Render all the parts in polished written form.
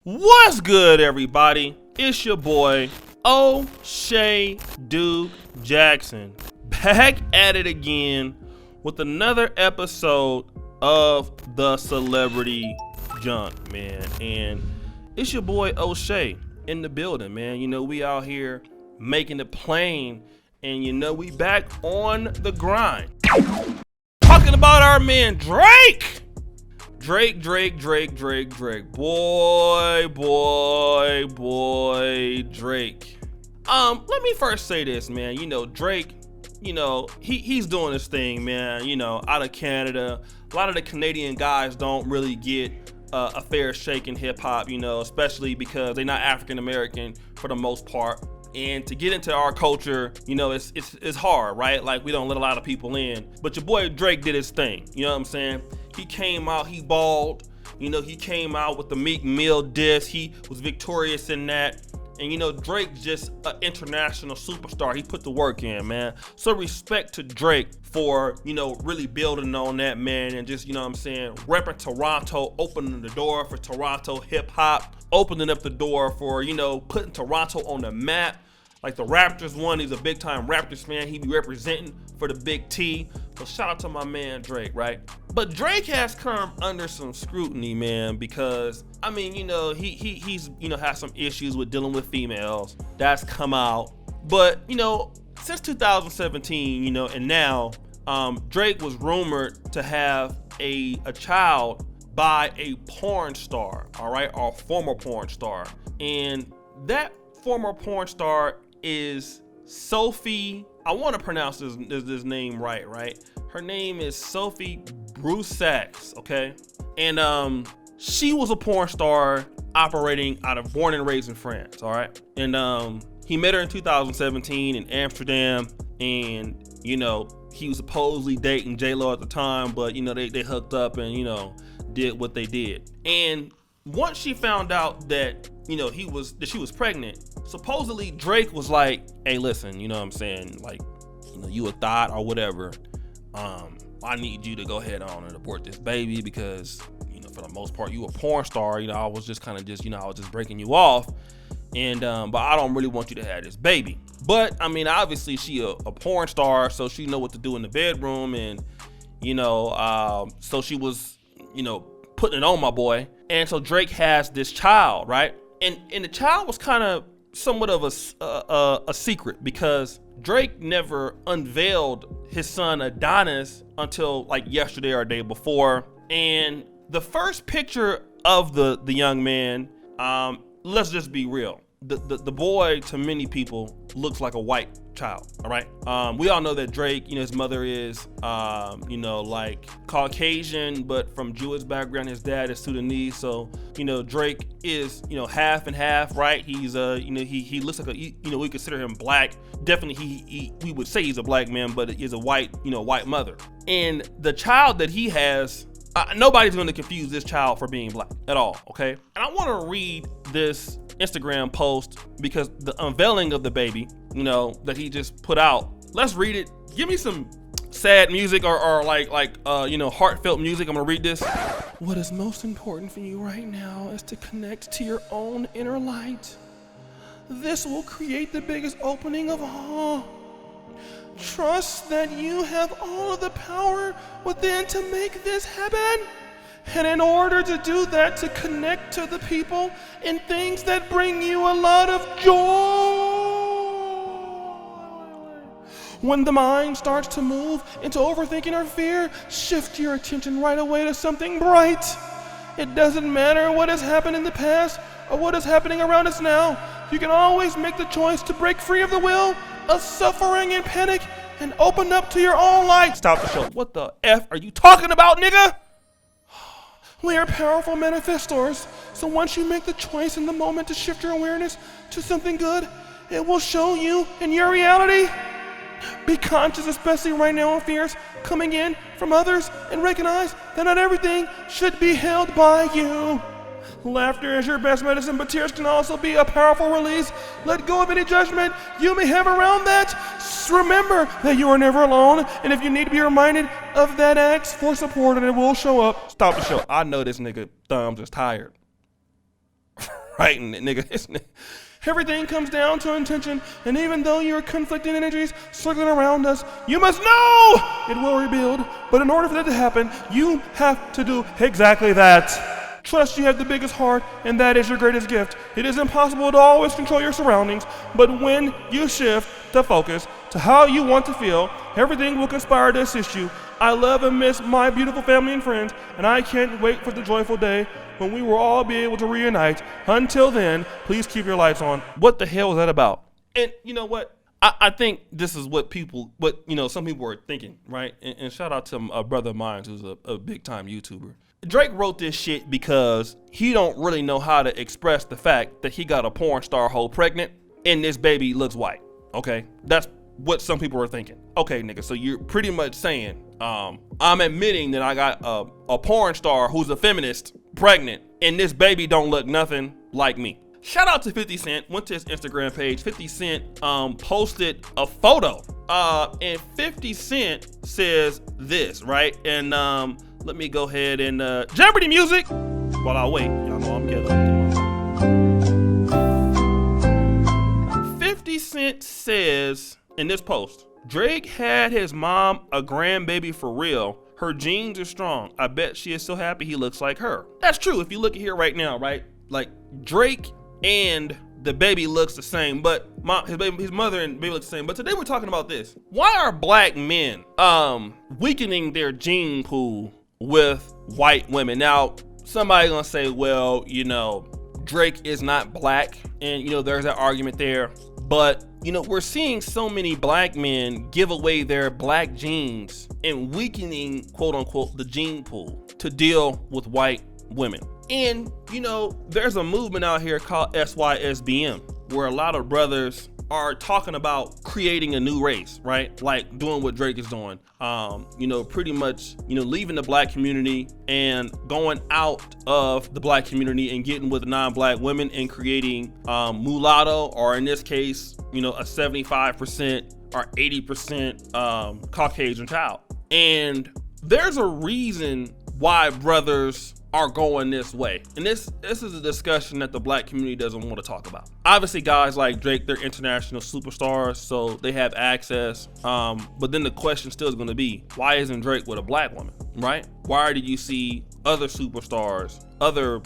What's good, everybody? It's your boy O'Shea Duke Jackson, back at it again with another episode of the Celebrity Junk, man. And it's your boy O'Shea in the building, man. You know, we out here making it plain, and you know, we back on the Grind. Talking about our man Drake. Drake. Boy, Drake. Let me first say this, man. You know, Drake, you know, he's doing his thing, man. You know, out of Canada. A lot of the Canadian guys don't really get a fair shake in hip hop, you know, especially because they're not African American for the most part. And to get into our culture, you know, it's hard, right? Like, we don't let a lot of people in. But your boy Drake did his thing, you know what I'm saying? He came out, he balled, you know, he came out with the Meek Mill diss. He was victorious in that. And, you know, Drake's just an international superstar. He put the work in, man. So respect to Drake for, you know, really building on that, man. And just, you know what I'm saying, repping Toronto, opening the door for Toronto hip hop, opening up the door for, you know, putting Toronto on the map. Like the Raptors won, he's a big time Raptors fan. He be representing for the Big T. So shout out to my man Drake, right? But Drake has come under some scrutiny, man, because I mean, you know, he's you know, has some issues with dealing with females. That's come out. But, you know, since 2017, you know, and now, Drake was rumored to have a child by a porn star, all right, or former porn star. And that former porn star is Sophie. I want to pronounce this name right? Her name is Sophie Brussaux, okay? And she was a porn star operating out of born and raised in France, all right? And he met her in 2017 in Amsterdam, and you know, he was supposedly dating J-Lo at the time, but you know, they hooked up and, you know, did what they did. And once she found out that, you know, that she was pregnant, supposedly Drake was like, hey, listen, you know what I'm saying, like, you know, you a thought or whatever, I need you to go ahead on and abort this baby because, you know, for the most part, you a porn star. You know, I was just kind of just, you know, I was just breaking you off, and but I don't really want you to have this baby. But I mean, obviously she a porn star, so she know what to do in the bedroom, and you know, so she was, you know, putting it on my boy. And so Drake has this child, right? And the child was kind of somewhat of a secret because Drake never unveiled his son Adonis until like yesterday or the day before. And the first picture of the young man, let's just be real. The boy to many people looks like a white child, all right? We all know that Drake, you know, his mother is, you know, like Caucasian, but from Jewish background. His dad is Sudanese. So, you know, Drake is, you know, half and half, right? He's, you know, he looks like you know, we consider him black. Definitely we would say he's a black man, but he is a white, you know, white mother. And the child that he has, nobody's going to confuse this child for being black at all, okay? And I want to read this Instagram post because the unveiling of the baby, you know, that he just put out. Let's read it. Give me some sad music or like you know, heartfelt music. I'm gonna read this. What is most important for you right now is to connect to your own inner light. This will create the biggest opening of all. Trust that you have all of the power within to make this happen. And in order to do that, to connect to the people and things that bring you a lot of joy. When the mind starts to move into overthinking or fear, shift your attention right away to something bright. It doesn't matter what has happened in the past or what is happening around us now. You can always make the choice to break free of the will of suffering and panic and open up to your own light. Stop the show. What the F are you talking about, nigga? We are powerful manifestors, so once you make the choice in the moment to shift your awareness to something good, it will show you in your reality. Be conscious, especially right now, of fears coming in from others, and recognize that not everything should be held by you. Laughter is your best medicine, but tears can also be a powerful release. Let go of any judgment you may have around that. Remember that you are never alone, and if you need to be reminded of that, ask for support and it will show up. Stop the show. I know this nigga thumbs is tired. Writing it, nigga. Everything comes down to intention, and even though you're conflicting energies circling around us, you must know it will rebuild. But in order for that to happen, you have to do exactly that. Trust you have the biggest heart, and that is your greatest gift. It is impossible to always control your surroundings, but when you shift the focus to how you want to feel, everything will conspire to assist you. I love and miss my beautiful family and friends, and I can't wait for the joyful day when we will all be able to reunite. Until then, please keep your lights on. What the hell is that about? And you know what? I think this is what some people are thinking, right? And shout out to a brother of mine who's a big time YouTuber. Drake wrote this shit because he don't really know how to express the fact that he got a porn star hoe pregnant and this baby looks white. Okay, that's what some people are thinking. Okay, nigga, so you're pretty much saying, I'm admitting that I got a porn star who's a feminist pregnant and this baby don't look nothing like me. Shout out to 50 Cent, went to his Instagram page. 50 Cent posted a photo and 50 Cent says this, right? And let me go ahead and Jeopardy music while I wait. Y'all know I'm getting 50 Cent says in this post, Drake had his mom a grandbaby for real. Her genes are strong. I bet she is so happy he looks like her. That's true. If you look at here right now, right? Like Drake and the baby looks the same, but his mother and baby looks the same. But today we're talking about this. Why are black men weakening their gene pool with white women? Now, somebody gonna say, well, Drake is not black, and there's that argument there. But we're seeing so many black men give away their black genes and weakening, quote unquote, the gene pool to deal with white women. And there's a movement out here called SYSBM, where a lot of brothers are talking about creating a new race, right? Like doing what Drake is doing. Pretty much, leaving the black community and going out of the black community and getting with non-black women and creating mulatto, or in this case, a 75% or 80% Caucasian child. And there's a reason why brothers are going this way. And this is a discussion that the black community doesn't want to talk about. Obviously, guys like Drake, they're international superstars, so they have access. But then the question still is going to be, why isn't Drake with a black woman, right? Why do you see other superstars, other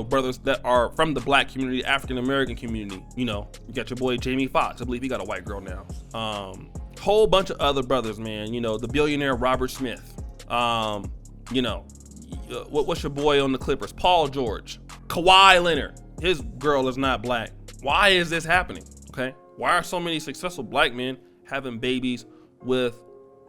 brothers that are from the black community, African American community? You got your boy Jamie Foxx. I believe he got a white girl now. Whole bunch of other brothers, man. The billionaire Robert Smith. What's your boy on the Clippers? Paul George. Kawhi Leonard. His girl is not black. Why is this happening? Okay. Why are so many successful black men having babies with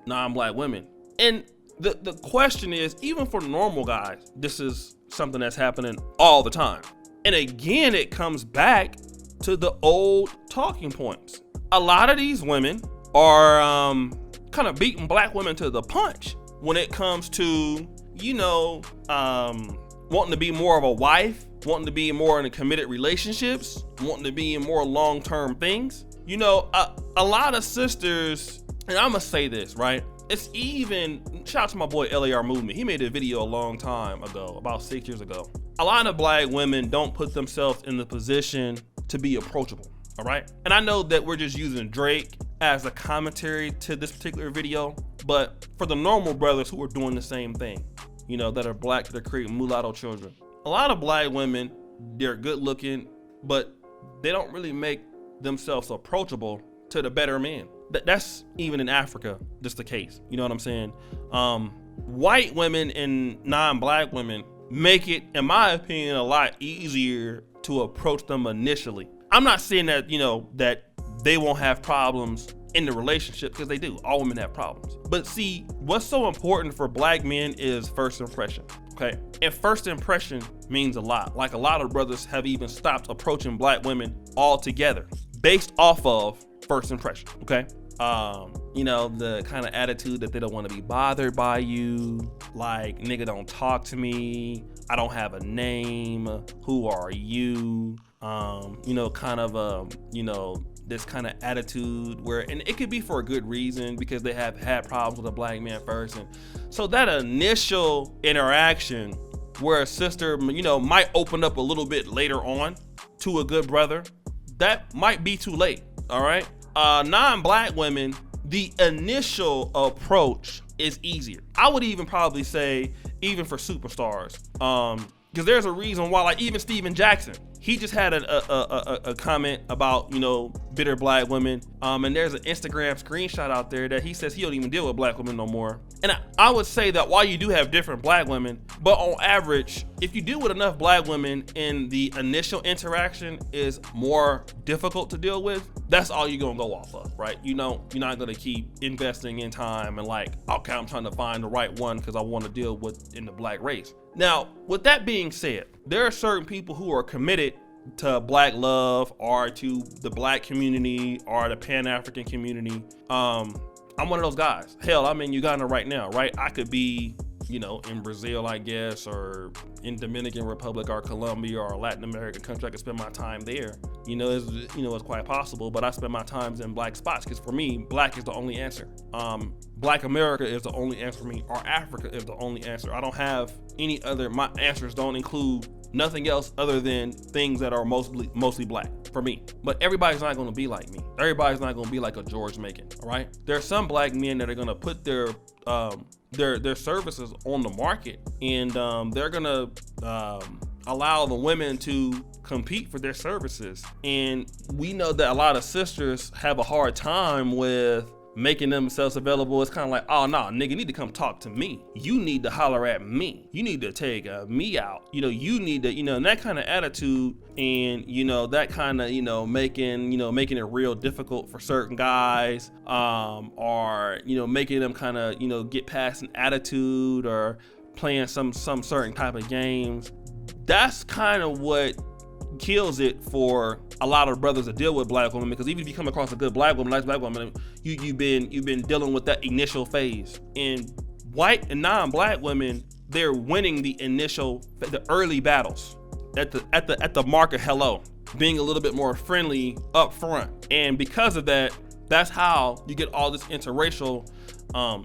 non-black women? And the question is, even for normal guys, this is something that's happening all the time. And again, it comes back to the old talking points. A lot of these women are kind of beating black women to the punch when it comes to wanting to be more of a wife, wanting to be more in committed relationships, wanting to be in more long-term things. A lot of sisters, and I'm gonna say this, right? It's even, shout out to my boy LAR Movement. He made a video a long time ago, about 6 years ago. A lot of black women don't put themselves in the position to be approachable, all right? And I know that we're just using Drake as a commentary to this particular video, but for the normal brothers who are doing the same thing, that are black, that are creating mulatto children. A lot of black women, they're good looking, but they don't really make themselves approachable to the better men. That's even in Africa, just the case. You know what I'm saying? White women and non-black women make it, in my opinion, a lot easier to approach them initially. I'm not saying that, that they won't have problems in the relationship, because they do. All women have problems. But see, what's so important for black men is first impression, okay? And first impression means a lot. Like, a lot of brothers have even stopped approaching black women altogether based off of first impression, okay? The kind of attitude that they don't want to be bothered by you, like, nigga, don't talk to me, I don't have a name, who are you? This kind of attitude where, and it could be for a good reason, because they have had problems with a black man first. And so that initial interaction where a sister, might open up a little bit later on, to a good brother, that might be too late. All right. Non-black women, the initial approach is easier. I would even probably say even for superstars, because there's a reason why, like even Steven Jackson, he just had a comment about, bitter black women. And there's an Instagram screenshot out there that he says he don't even deal with black women no more. And I would say that while you do have different black women, but on average, if you deal with enough black women and the initial interaction is more difficult to deal with, that's all you're gonna go off of, right? You're not gonna keep investing in time and like, okay, I'm trying to find the right one because I want to deal with in the black race. Now, with that being said, there are certain people who are committed to black love or to the black community or the Pan-African community. I'm one of those guys. Hell, I'm in Uganda right now, right? I could be, in Brazil, I guess, or in Dominican Republic or Colombia or a Latin American country. I could spend my time there. It's quite possible, but I spend my times in black spots because for me, black is the only answer. Black America is the only answer for me, or Africa is the only answer. I don't have any other, my answers don't include nothing else other than things that are mostly black for me. But everybody's not gonna be like me. Everybody's not gonna be like a George Macon, all right? There are some black men that are gonna put their services on the market, and they're gonna allow the women to compete for their services. And we know that a lot of sisters have a hard time with making themselves available. It's kind of like, oh no, nigga, you need to come talk to me. You need to holler at me. You need to take me out. You need to, and that kind of attitude, and that kind of, making it real difficult for certain guys, or making them kind of, get past an attitude or playing some certain type of games. That's kind of what kills it for a lot of brothers that deal with black women, because even if you come across a good black woman, nice black woman, you've been dealing with that initial phase. And white and non-black women, they're winning the early battles at the mark of hello, being a little bit more friendly up front. And because of that, that's how you get all this interracial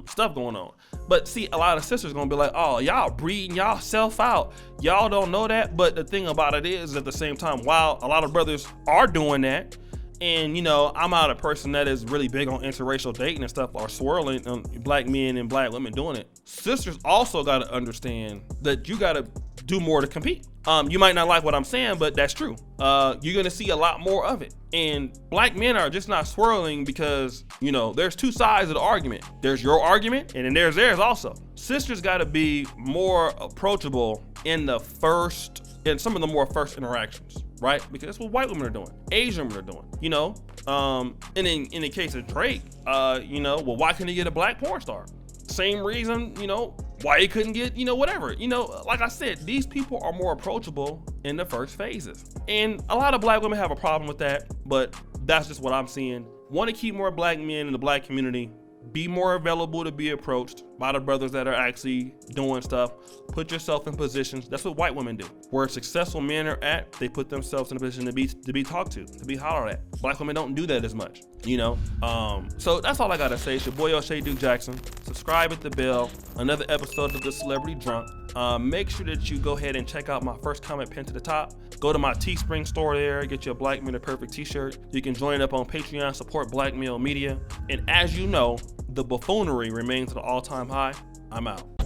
stuff going on. But see, a lot of sisters gonna be like, oh, y'all breeding y'all self out. Y'all don't know that. But the thing about it is, at the same time, while a lot of brothers are doing that, and I'm not a person that is really big on interracial dating and stuff, or swirling black men and black women doing it, sisters also gotta understand that you gotta do more to compete. You might not like what I'm saying, but that's true. You're gonna see a lot more of it. And black men are just not swirling because, there's two sides of the argument. There's your argument, and then there's theirs also. Sisters gotta be more approachable in some of the more first interactions, right? Because that's what white women are doing, Asian women are doing, And in the case of Drake, well, why couldn't he get a black porn star? Same reason, why he couldn't get, whatever. Like I said, these people are more approachable in the first phases. And a lot of black women have a problem with that, but that's just what I'm seeing. Want to keep more black men in the black community, be more available to be approached by the brothers that are actually doing stuff. Put yourself in positions. That's what white women do. Where successful men are at, they put themselves in a position to be talked to be hollered at. Black women don't do that as much, So that's all I gotta say. It's your boy O'Shea Duke Jackson. Subscribe, hit the bell. Another episode of The Celebrity Drunk. Make sure that you go ahead and check out my first comment pinned to the top. Go to my Teespring store there, get you a Black Men Are Perfect t-shirt. You can join up on Patreon, support Black Male Media. And as you know, the buffoonery remains at an all-time high. I'm out.